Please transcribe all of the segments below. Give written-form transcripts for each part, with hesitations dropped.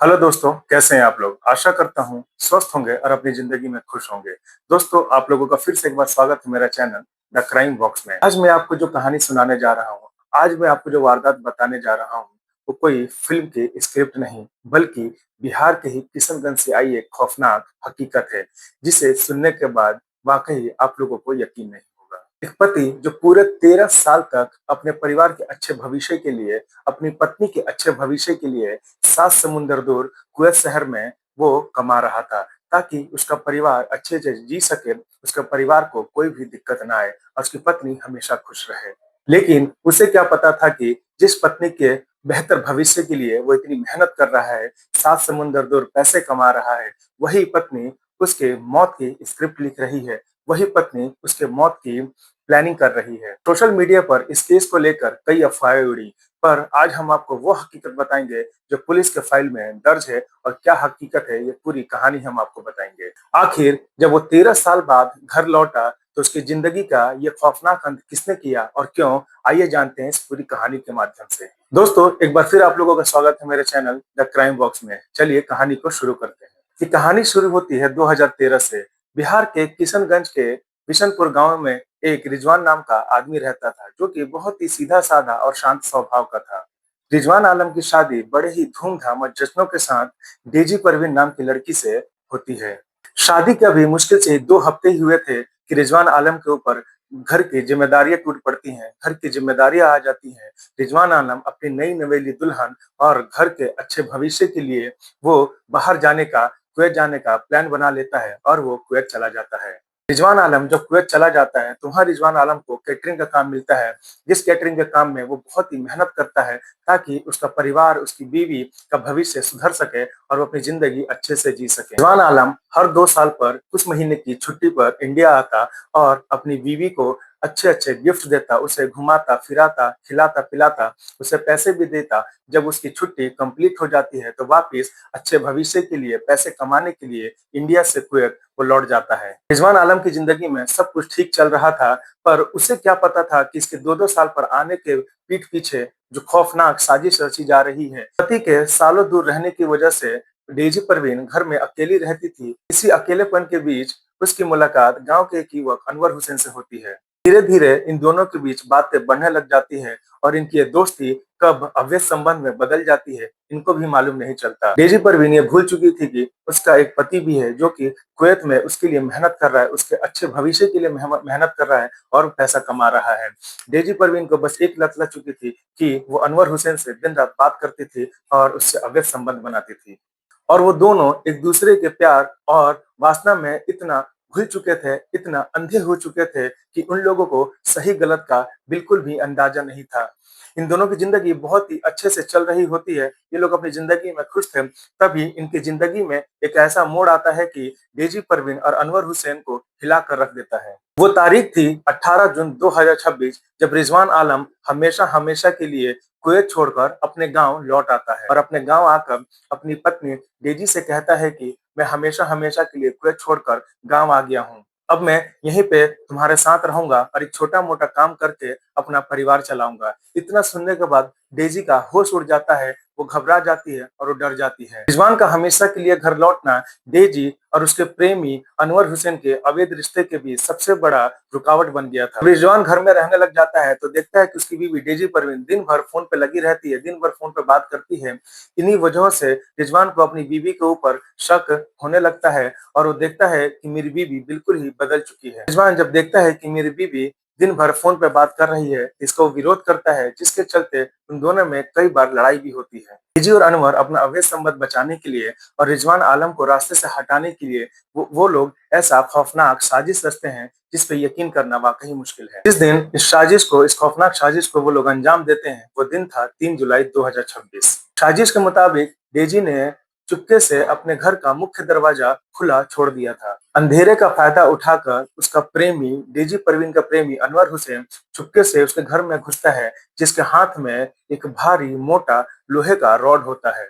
Hello दोस्तों, कैसे हैं आप लोग? आशा करता हूँ स्वस्थ होंगे और अपनी जिंदगी में खुश होंगे। दोस्तों, आप लोगों का फिर से एक बार स्वागत है मेरा चैनल द क्राइम बॉक्स में। आज मैं आपको जो कहानी सुनाने जा रहा हूँ, आज मैं आपको जो वारदात बताने जा रहा हूँ, वो कोई फिल्म की स्क्रिप्ट नहीं, बल्कि बिहार के ही किशनगंज से आई एक खौफनाक हकीकत है, जिसे सुनने के बाद वाकई आप लोगों को यकीन नहीं होगा। एक पति जो पूरे 13 साल तक अपने परिवार के अच्छे भविष्य के लिए, अपनी पत्नी के अच्छे भविष्य के लिए 7 समुंदर दूर कुवैत शहर में वो कमा रहा था, ताकि उसका परिवार अच्छे से जी सके, उसके परिवार को कोई भी दिक्कत ना आए और उसकी पत्नी हमेशा खुश रहे। लेकिन उसे क्या पता था कि जिस पत्नी के बेहतर भविष्य के लिए वो इतनी मेहनत कर रहा है, 7 समुंदर दूर पैसे कमा रहा है, वही पत्नी उसके मौत की स्क्रिप्ट लिख रही है, वही पत्नी उसके मौत की प्लानिंग कर रही है। सोशल मीडिया पर इस केस को लेकर कई अफवाहें उड़ी, पर आज हम आपको वो हकीकत बताएंगे जो पुलिस के फाइल में दर्ज है, और क्या हकीकत है ये पूरी कहानी हम आपको बताएंगे। आखिर जब वो 13 साल बाद घर लौटा तो उसकी जिंदगी का ये खौफनाक अंत किसने किया और क्यों, आइए जानते हैं इस पूरी कहानी के माध्यम से। दोस्तों, एक बार फिर आप लोगों का स्वागत है मेरे चैनल द क्राइम बॉक्स में। चलिए कहानी को शुरू करते हैं। ये कहानी शुरू होती है 2013 से। बिहार के किशनगंज के बिशनपुर गांव में एक रिजवान नाम का आदमी रहता था, जो कि बहुत ही सीधा साधा और शांत स्वभाव का था। रिजवान आलम की शादी बड़े ही धूमधाम और जश्नों के साथ डेजी परवीन नाम की लड़की से होती है। शादी के अभी मुश्किल से 2 हफ्ते ही हुए थे कि रिजवान आलम के ऊपर घर की जिम्मेदारियां टूट पड़ती हैं, घर की जिम्मेदारियां आ जाती हैं। रिजवान आलम अपनी नई नवेली दुल्हन और घर के अच्छे भविष्य के लिए वो बाहर जाने का, कुवैत जाने का प्लान बना लेता है और वो कुवैत चला जाता है। रिजवान आलम जब कुवैत चला जाता है तो वहाँ रिजवान आलम को कैटरिंग का काम मिलता है, जिस कैटरिंग के काम में वो बहुत ही मेहनत करता है, ताकि उसका परिवार, उसकी बीवी का भविष्य सुधर सके और वो अपनी जिंदगी अच्छे से जी सके। रिजवान आलम हर 2 साल पर कुछ महीने की छुट्टी पर इंडिया आता और अपनी बीवी को अच्छे अच्छे गिफ्ट देता, उसे घुमाता फिराता, खिलाता पिलाता, उसे पैसे भी देता। जब उसकी छुट्टी कंप्लीट हो जाती है तो वापिस अच्छे भविष्य के लिए, पैसे कमाने के लिए इंडिया से कुवैत वो लौट जाता है। रिजवान आलम की जिंदगी में सब कुछ ठीक चल रहा था, पर उसे क्या पता था कि इसके 2-2 साल पर आने के पीठ पीछे जो खौफनाक साजिश रची जा रही है। पति के सालों दूर रहने की वजह से डेजी परवीन घर में अकेली रहती थी। इसी अकेलेपन के बीच उसकी मुलाकात गांव के एक युवक अनवर हुसैन से होती है। धीरे धीरे इन दोनों के बीच बातें बढ़ने लग जाती है और इनकी ये दोस्ती कब अवैध संबंध में बदल जाती है, इनको भी मालूम नहीं चलता। डेजी परवीन ये भूल चुकी थी कि उसका एक पति भी है, जो कि कुवैत में उसके लिए मेहनत कर रहा है, उसके अच्छे भविष्य के लिए मेहनत कर रहा है और पैसा कमा रहा है। डेजी परवीन को बस एक लत लग चुकी थी कि वो अनवर हुसैन से दिन रात बात करती थी और उससे अवैध संबंध बनाती थी। और वो दोनों एक दूसरे के प्यार और वासना में इतना घुल चुके थे, इतना अंधे हो चुके थे कि उन लोगों को सही गलत का बिल्कुल भी अंदाजा नहीं था। इन दोनों की जिंदगी बहुत ही अच्छे से चल रही होती है, ये लोग अपनी जिंदगी में खुश थे। तभी इनकी जिंदगी में एक ऐसा मोड़ आता है कि डेजी परवीन और अनवर हुसैन को हिला कर रख देता है। वो तारीख थी 18 जून 2026, जब रिजवान आलम हमेशा हमेशा के लिए कुवैत छोड़कर अपने गांव लौट आता है और अपने गांव आकर अपनी पत्नी डेजी से कहता है कि मैं हमेशा हमेशा के लिए कुवैत छोड़कर गांव आ गया हूँ। अब मैं यहीं पे तुम्हारे साथ रहूंगा और एक छोटा मोटा काम करके अपना परिवार चलाऊंगा। इतना सुनने के बाद डेजी का होश उड़ जाता है, वो घबरा जाती है और वो डर जाती है। रिजवान का हमेशा के लिए घर लौटना डेजी और उसके प्रेमी अनवर हुसैन के अवैध रिश्ते के बीच सबसे बड़ा रुकावट बन गया था। रिजवान घर में रहने लग जाता है तो देखता है कि उसकी बीवी डेजी परवीन दिन भर फोन पे लगी रहती है, दिन भर फोन पे बात करती है। इन्हीं वजहों से रिजवान को अपनी बीवी के ऊपर शक होने लगता है और वो देखता है कि मेरी बीवी बिल्कुल ही बदल चुकी है। रिजवान जब देखता है कि मेरी बीवी दिन भर फोन पे बात कर रही है, इसको विरोध करता है, जिसके चलते उन दोनों में कई बार लड़ाई भी होती है। निजी और अनवर अपना अवैध संबंध बचाने के लिए और रिजवान आलम को रास्ते से हटाने के लिए वो लोग ऐसा खौफनाक साजिश रचते हैं जिस पे यकीन करना वाकई मुश्किल है। इस दिन इस खौफनाक साजिश को वो लोग अंजाम देते हैं। वो दिन था 3 जुलाई 2026। साजिश के मुताबिक डेजी ने चुपके से अपने घर का मुख्य दरवाजा खुला छोड़ दिया था। अंधेरे का फायदा उठाकर उसका प्रेमी, डेजी परवीन का प्रेमी अनवर हुसैन चुपके से उसके घर में घुसता है, जिसके हाथ में एक भारी मोटा लोहे का रॉड होता है।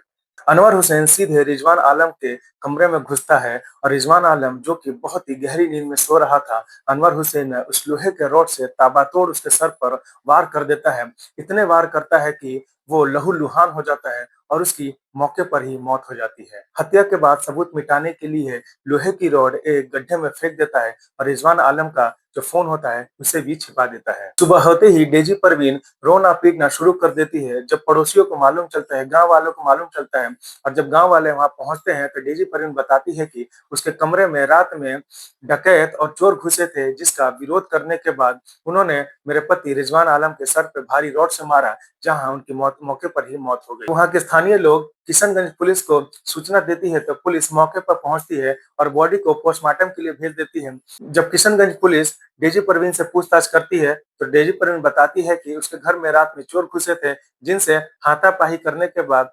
अनवर हुसैन सीधे रिजवान आलम के कमरे में घुसता है और रिजवान आलम, जो कि बहुत ही गहरी नींद में सो रहा था, अनवर हुसैन ने उस लोहे के रॉड से ताबड़तोड़ उसके सर पर वार कर देता है। इतने वार करता है कि वो लहूलुहान हो जाता है और उसकी मौके पर ही मौत हो जाती है। हत्या के बाद सबूत मिटाने के लिए लोहे की रॉड एक गड्ढे में फेंक देता है और रिजवान आलम का जो फोन होता है उसे भी छिपा देता है। सुबह होते ही डेजी परवीन रोना पीटना शुरू कर देती है। जब पड़ोसियों को मालूम चलता है, गांव वालों को मालूम चलता है और जब गांव वाले वहां पहुंचते हैं तो डेजी परवीन बताती है कि उसके कमरे में रात में डकैत और चोर घुसे थे, जिसका विरोध करने के बाद उन्होंने मेरे पति रिजवान आलम के सर पे भारी रॉड से मारा, जहां उनकी मौत मौके पर ही मौत हो गई। वहां के स्थानीय लोग किशनगंज पुलिस को सूचना देती है तो पुलिस मौके पर पहुंचती है और बॉडी को पोस्टमार्टम के लिए भेज देती है। जब किशनगंज पुलिस डेजी परवीन से पूछताछ करती है तो डेजी परवीन बताती है कि उसके घर में रात में चोर घुसे थे, जिनसे हाथापाई करने के बाद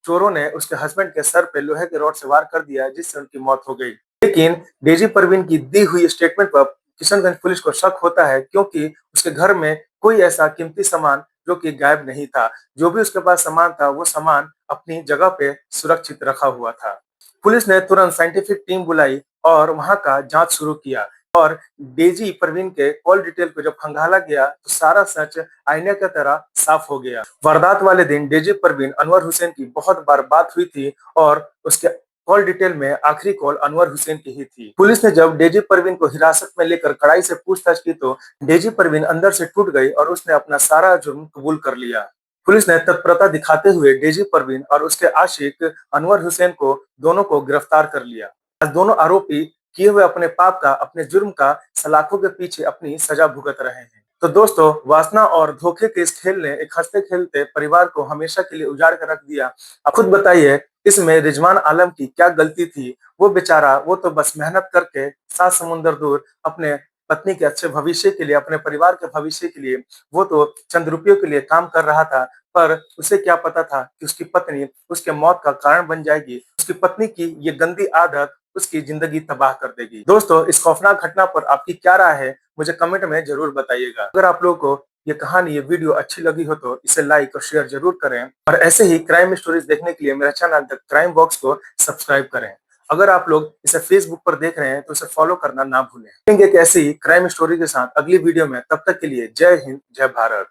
चोरों ने उसके हस्बैंड के सर पे लोहे के रॉड से वार कर दिया, जिससे उनकी मौत हो गई। लेकिन डेजी परवीन की दी हुई स्टेटमेंट पर किशनगंज पुलिस को शक होता है, क्योंकि उसके घर में कोई ऐसा कीमती सामान जो कि गायब नहीं था। जो भी उसके पास सामान था वो सामान अपनी जगह पे सुरक्षित रखा हुआ था। पुलिस ने तुरंत साइंटिफिक टीम बुलाई और वहां का जांच शुरू किया और डेजी परवीन के कॉल डिटेल को जब खंगाला गया तो सारा सच आईने की तरह साफ हो गया। वारदात वाले दिन डेजी परवीन अनवर हुसैन की बहुत बार बात हुई थी और उसके कॉल डिटेल में आखिरी कॉल अनवर हुसैन की ही थी। पुलिस ने जब डेजी परवीन को हिरासत में लेकर कड़ाई से पूछताछ की तो डेजी परवीन अंदर से टूट गई और उसने अपना सारा जुर्म कबूल कर लिया। पुलिस ने तत्परता दिखाते हुए डेजी परवीन और उसके आशिक अनवर हुसैन को दोनों को गिरफ्तार कर लिया। आज दोनों आरोपी किए हुए अपने पाप का, अपने जुर्म का सलाखों के पीछे अपनी सजा भुगत रहे हैं। तो दोस्तों, वासना और धोखे के इस खेल ने एक हंसते खेलते परिवार को हमेशा के लिए उजाड़ कर रख दिया। आप खुद बताइए, इसमें रिजवान आलम की क्या गलती थी? वो बेचारा, वो तो बस मेहनत करके 7 समुंदर दूर अपने पत्नी के अच्छे भविष्य के लिए, अपने परिवार के भविष्य के लिए, वो तो चंद रुपयों के लिए काम कर रहा था। पर उसे क्या पता था कि उसकी पत्नी उसके मौत का कारण बन जाएगी। उसकी पत्नी की ये गंदी आदत उसकी जिंदगी तबाह कर देगी। दोस्तों, इस खौफनाक घटना पर आपकी क्या राय है, मुझे कमेंट में जरूर बताइएगा। अगर आप लोगों को ये कहानी, ये वीडियो अच्छी लगी हो तो इसे लाइक और शेयर जरूर करें और ऐसे ही क्राइम स्टोरीज देखने के लिए मेरा चैनल द क्राइम बॉक्स को सब्सक्राइब करें। अगर आप लोग इसे फेसबुक पर देख रहे हैं तो इसे फॉलो करना ना भूलें। मिलेंगे एक ऐसी ही क्राइम स्टोरी के साथ अगली वीडियो में। तब तक के लिए जय हिंद, जय भारत।